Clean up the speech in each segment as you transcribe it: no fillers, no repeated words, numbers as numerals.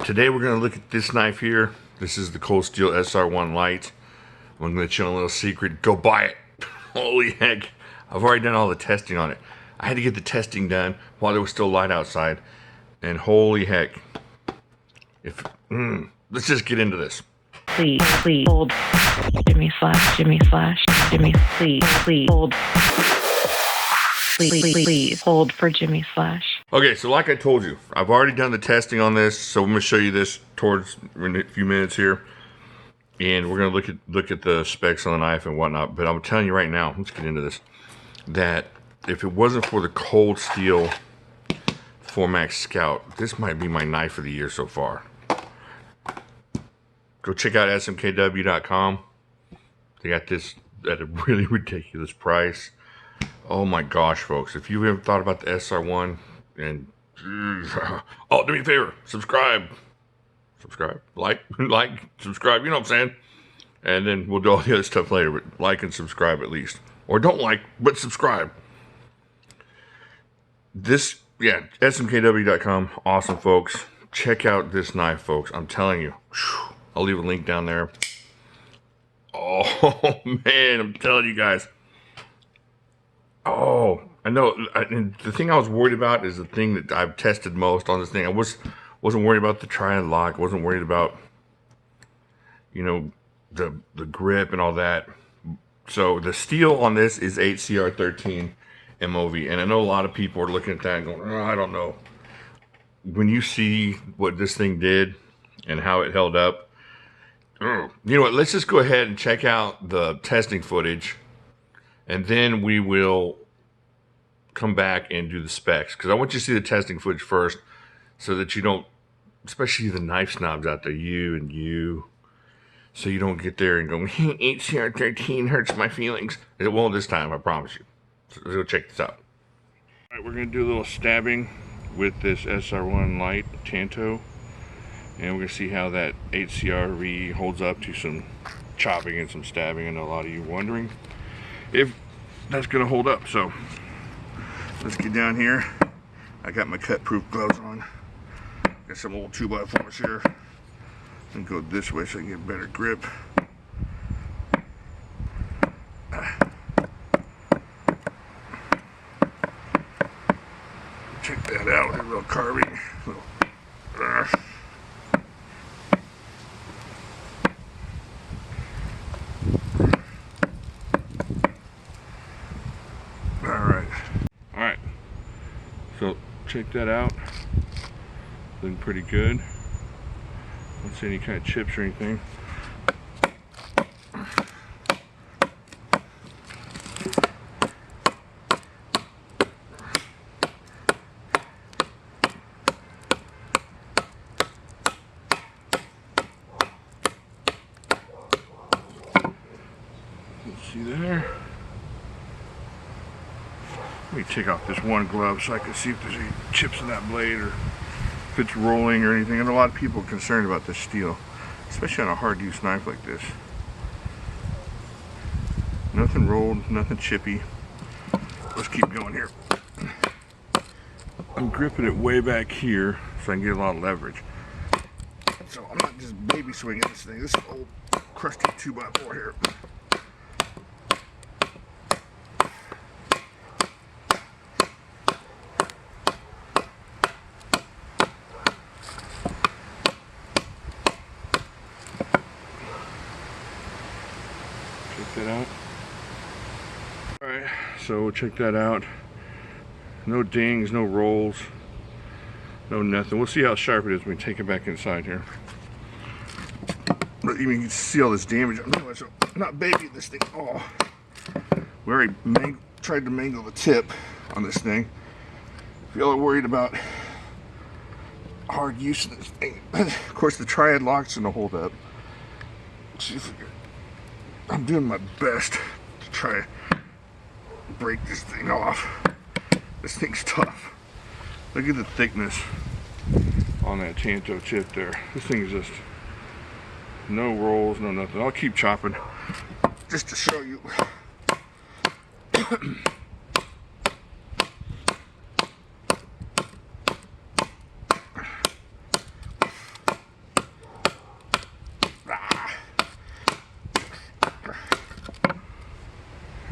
Today we're going to look at this knife here. This is the Cold Steel SR1 Lite. I'm going to let you know a little secret. Go buy it. Holy heck. I've already done all the testing on it. I had to get the testing done while it was still light outside. And holy heck. Let's just get into this. Please hold Jimislash, please hold. Please hold for Jimislash. Okay, so like I told you, I've already done the testing on this, so I'm going to show you this in a few minutes here. And we're going to look at the specs on the knife and whatnot. But I'm telling you right now, let's get into this, that if it wasn't for the Cold Steel 4MAX Scout, this might be my knife of the year so far. Go check out SMKW.com. They got this at a really ridiculous price. Oh my gosh, folks. If you ever thought about the SR1, and oh, do me a favor, subscribe, like, subscribe, you know what I'm saying? And then we'll do all the other stuff later, but like and subscribe at least. Or don't like, but subscribe. This, yeah, SMKW.com, awesome, folks. Check out this knife, folks. I'm telling you. I'll leave a link down there. Oh, man, I'm telling you guys. Oh, I know. And the thing I was worried about is the thing that I've tested most on this thing. I wasn't worried about the triad lock. Wasn't worried about, you know, the grip and all that. So the steel on this is 8CR13 MOV. And I know a lot of people are looking at that and going, oh, I don't know. When you see what this thing did and how it held up, you know what, let's just go ahead and check out the testing footage, and then we will come back and do the specs, because I want you to see the testing footage first, so that you don't, especially the knife snobs out there, so you don't get there and go, 8CR13 hurts my feelings. It won't this time, I promise you. So let's go check this out. All right, we're going to do a little stabbing with this SR1 Lite Tanto. And we're going to see how that 8CRV holds up to some chopping and some stabbing. I know a lot of you wondering if that's going to hold up. So let's get down here. I got my cut-proof gloves on. Got some old 2x4s here. And go this way so I can get better grip. Check that out with a little carving. Alright, so check that out. Looking pretty good. Don't see any kind of chips or anything. See there? Let me take off this one glove so I can see if there's any chips in that blade or if it's rolling or anything. And a lot of people are concerned about this steel, especially on a hard use knife like this. Nothing rolled, nothing chippy. Let's keep going here. I'm gripping it way back here so I can get a lot of leverage. So I'm not just baby swinging this thing. This is old crusty 2x4 here. Check that out. Alright, so we'll check that out. No dings, no rolls, no nothing. We'll see how sharp it is when we take it back inside here. But you can see all this damage. I'm not babying this thing. Oh, we already tried to mangle the tip on this thing. If y'all are worried about hard use of this thing, of course the triad lock's gonna hold up. Let's see if we can. I'm doing my best to try to break this thing off. This thing's tough. Look at the thickness on that Tanto chip there. This thing is just no rolls, no nothing. I'll keep chopping just to show you.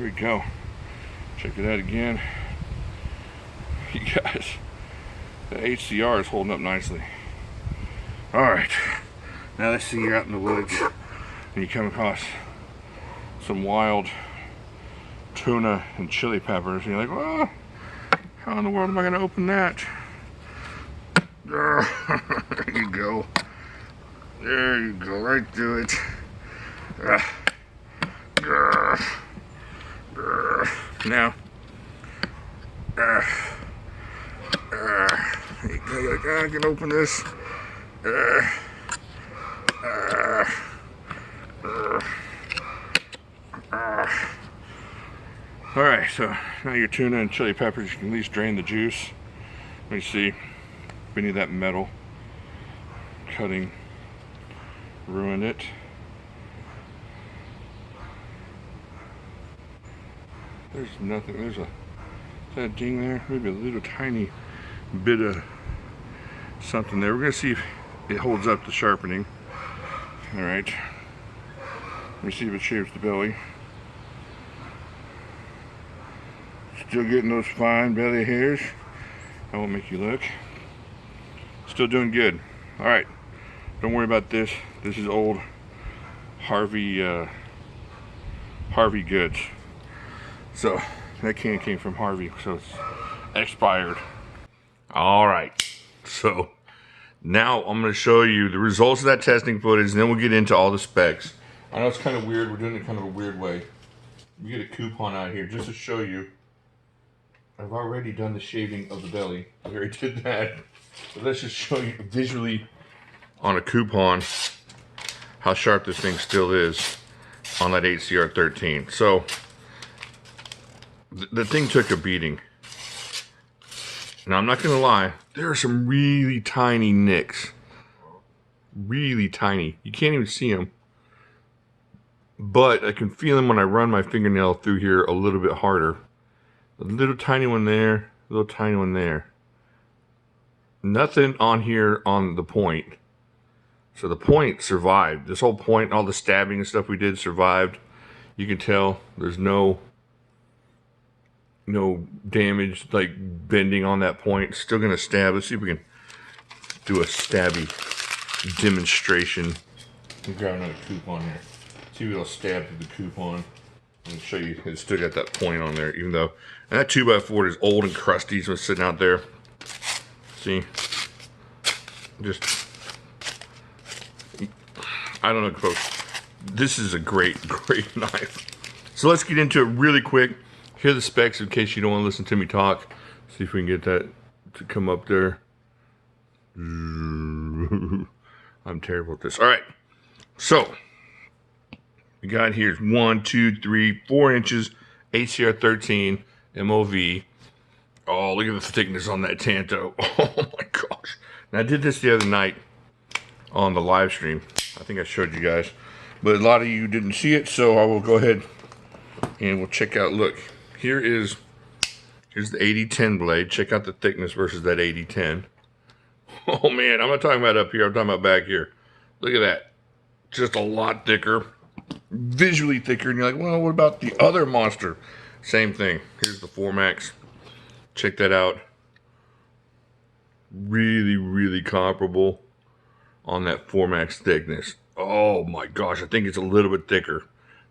Here we go. Check it out again. You guys, the HCR is holding up nicely. Alright, now let's see, you're out in the woods and you come across some wild tuna and chili peppers, and you're like, well, how in the world am I going to open that? There you go. There you go, right through it. Now, I can open this. Alright, so now your tuna and chili peppers, you can at least drain the juice. Let me see if any of that metal cutting ruined it. There's nothing. There's a, is that a ding there? Maybe a little tiny bit of something there. We're gonna see if it holds up the sharpening. All right. Let me see if it shaves the belly. Still getting those fine belly hairs. I won't make you look. Still doing good. All right. Don't worry about this. This is old Harvey goods. So that can came from Harvey, so it's expired. All right. So now I'm going to show you the results of that testing footage, and then we'll get into all the specs. I know it's kind of weird. We're doing it kind of a weird way. We get a coupon out here just to show you. I've already done the shaving of the belly. I already did that. But let's just show you visually on a coupon how sharp this thing still is on that HCR13. So the thing took a beating. Now I'm not gonna lie, there are some really tiny nicks. Really tiny. You can't even see them. But I can feel them when I run my fingernail through here a little bit harder. A little tiny one there, a little tiny one there. Nothing on here on the point. So the point survived. This whole point, all the stabbing and stuff we did survived. You can tell there's no damage, like bending on that point. Still gonna stab. Let's see if we can do a stabby demonstration. Let me grab another coupon here. See if it'll stab through the coupon. I'll show you, it's still got that point on there, even though, and that 2x4 is old and crusty, so it's sitting out there. See? Just, I don't know, folks. This is a great, great knife. So let's get into it really quick. Here are the specs in case you don't want to listen to me talk. See if we can get that to come up there. I'm terrible at this. All right. So we got here's 1, 2, 3, 4 inches HCR13 MOV. Oh, look at the thickness on that Tanto. Oh my gosh. Now I did this the other night on the live stream. I think I showed you guys, but a lot of you didn't see it, so I will go ahead and we'll check out. Look, here's the 8010 blade. Check out the thickness versus that 8010. Oh man, I'm not talking about up here, I'm talking about back here. Look at that. Just a lot thicker. Visually thicker, and you're like, well, what about the other monster? Same thing. Here's the 4MAX. Check that out. Really, really comparable on that 4MAX thickness. Oh my gosh, I think it's a little bit thicker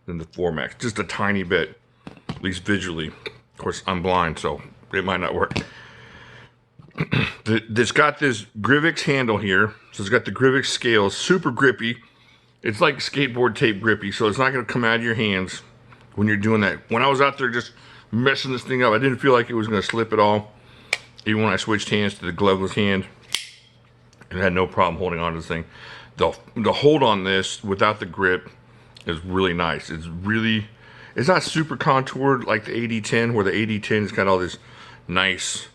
than the 4MAX. Just a tiny bit, at least visually. Of course, I'm blind, so it might not work. It's got this Grivix handle here. So it's got the Grivix scales, super grippy. It's like skateboard tape grippy, so it's not going to come out of your hands when you're doing that. When I was out there just messing this thing up, I didn't feel like it was going to slip at all. Even when I switched hands to the gloveless hand, and I had no problem holding on to this thing. The hold on this without the grip is really nice. It's not super contoured like the 8010, where the 8010 has got all this nice,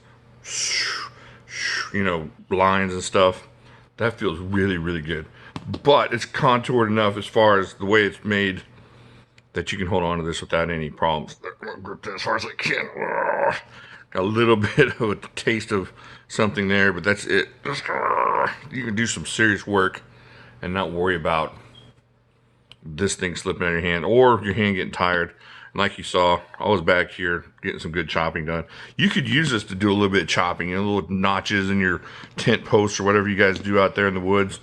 lines and stuff. That feels really, really good. But it's contoured enough as far as the way it's made that you can hold on to this without any problems. I'm gonna grip that as hard as I can. Got a little bit of a taste of something there, but that's it. You can do some serious work and not worry about this thing slipping out of your hand or your hand getting tired. like you saw, I was back here getting some good chopping done. You could use this to do a little bit of chopping, you know, little notches in your tent posts or whatever you guys do out there in the woods.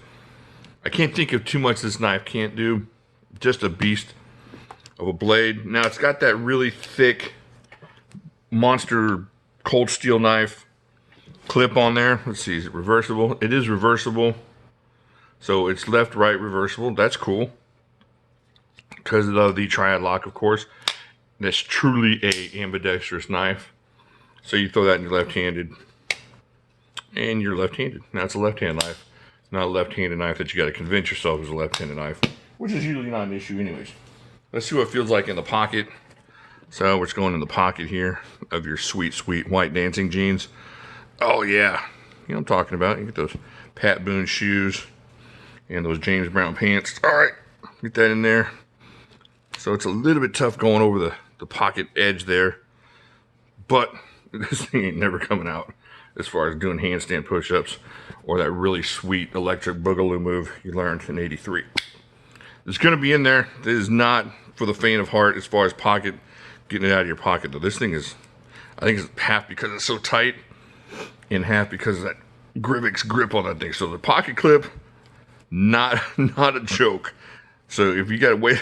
I can't think of too much this knife can't do. Just a beast of a blade. Now it's got that really thick monster cold steel knife clip on there. Let's see, is it reversible? It is reversible. So it's left, right, reversible. That's cool. Because of the triad lock, of course. That's truly a ambidextrous knife. So you throw that in your left-handed, and you're left-handed. Now it's a left-hand knife. Not a left-handed knife that you got to convince yourself is a left-handed knife, which is usually not an issue anyways. Let's see what it feels like in the pocket. So we're just going in the pocket here of your sweet, sweet white dancing jeans. Oh yeah, you know what I'm talking about. You get those Pat Boone shoes and those James Brown pants. All right, get that in there. So it's a little bit tough going over the pocket edge there, but this thing ain't never coming out as far as doing handstand push-ups or that really sweet electric boogaloo move you learned in '83. It's going to be in there. It is not for the faint of heart as far as pocket, getting it out of your pocket though. This thing is, I think it's half because it's so tight and half because of that Grivix grip on that thing. So the pocket clip, not a joke. So if you got to wait,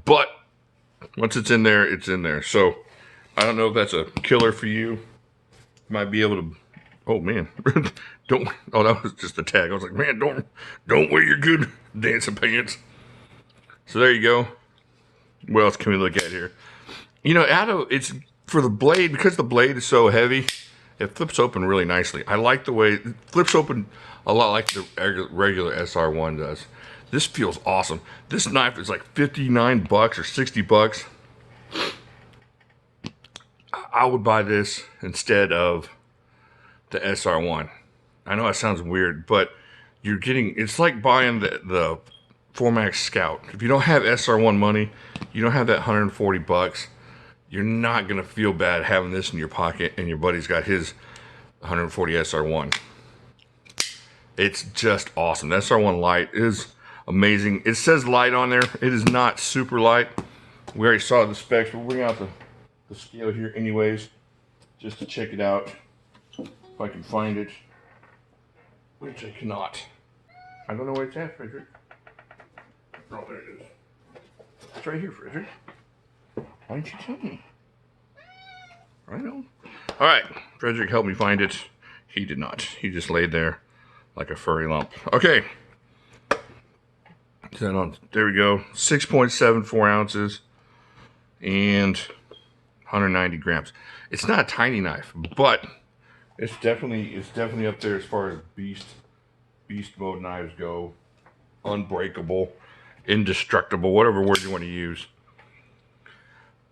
but once it's in there, it's in there. So I don't know if that's a killer for you. You might be able to, oh man, don't, oh, that was just a tag. I was like, man, don't wear your good dancing pants. So there you go. What else can we look at here? You know, it's for the blade, because the blade is so heavy, it flips open really nicely. I like the way it flips open a lot like the regular SR1 does. This feels awesome. This knife is like $59 or $60. I would buy this instead of the SR1. I know that sounds weird, but you're getting, it's like buying the Formax Scout. If you don't have SR1 money, you don't have that $140, you're not going to feel bad having this in your pocket and your buddy's got his 140 SR1. It's just awesome. The SR1 Lite is amazing. It says light on there. It is not super light. We already saw the specs. We'll bring out the scale here anyways, just to check it out. If I can find it, which I cannot. I don't know where it's at, Frederick. Oh, there it is. It's right here, Frederick. Why didn't you tell me? I know. All right, Frederick helped me find it. He did not. He just laid there like a furry lump. Okay. Set on. There we go. 6.74 ounces and 190 grams. It's not a tiny knife, but it's definitely up there as far as beast mode knives go. Unbreakable, indestructible, whatever word you want to use.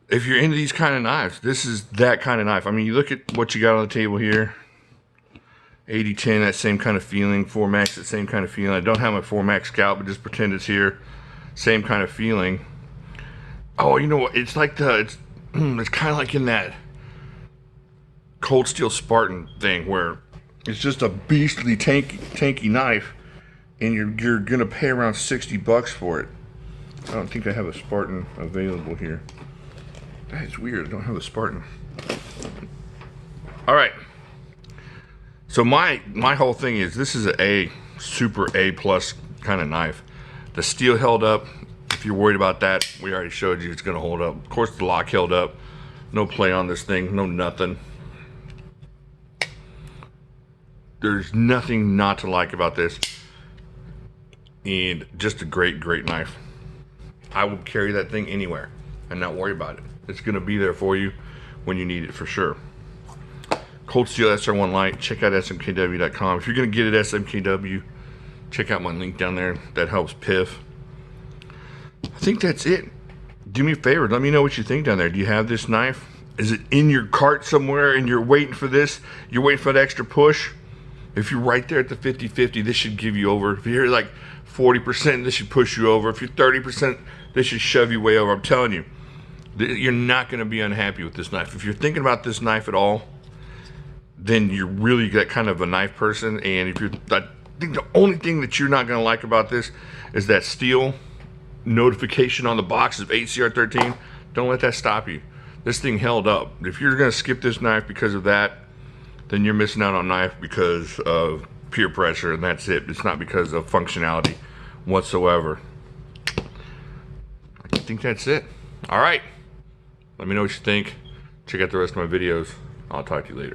If you're into these kind of knives, this is that kind of knife. I mean, you look at what you got on the table here. 8010, that same kind of feeling. Formax, that same kind of feeling. I don't have my Formax Scout, but just pretend it's here. Same kind of feeling. Oh, you know what? It's like it's kind of like in that Cold Steel Spartan thing where it's just a beastly tanky knife, and you're gonna pay around $60 for it. I don't think I have a Spartan available here. That is weird. I don't have a Spartan. All right. So my whole thing is this is a super A+ kind of knife. The steel held up. If you're worried about that, we already showed you it's going to hold up. Of course, the lock held up. No play on this thing. No nothing. There's nothing not to like about this. And just a great knife. I would carry that thing anywhere and not worry about it. It's going to be there for you when you need it for sure. Cold Steel SR1 Lite. Check out SMKW.com. If you're going to get it at SMKW, check out my link down there. That helps Piff. I think that's it. Do me a favor. Let me know what you think down there. Do you have this knife? Is it in your cart somewhere and you're waiting for this? You're waiting for that extra push? If you're right there at the 50-50, this should give you over. If you're like 40%, this should push you over. If you're 30%, this should shove you way over. I'm telling you, you're not going to be unhappy with this knife. If you're thinking about this knife at all, then you're really that kind of a knife person. And if you're, I think the only thing that you're not going to like about this is that steel notification on the box of ACR13, don't let that stop you. This thing held up. If you're gonna skip this knife because of that, then you're missing out on knife because of peer pressure, and that's it. It's not because of functionality whatsoever. I think that's it. All right. Let me know what you think. Check out the rest of my videos. I'll talk to you later.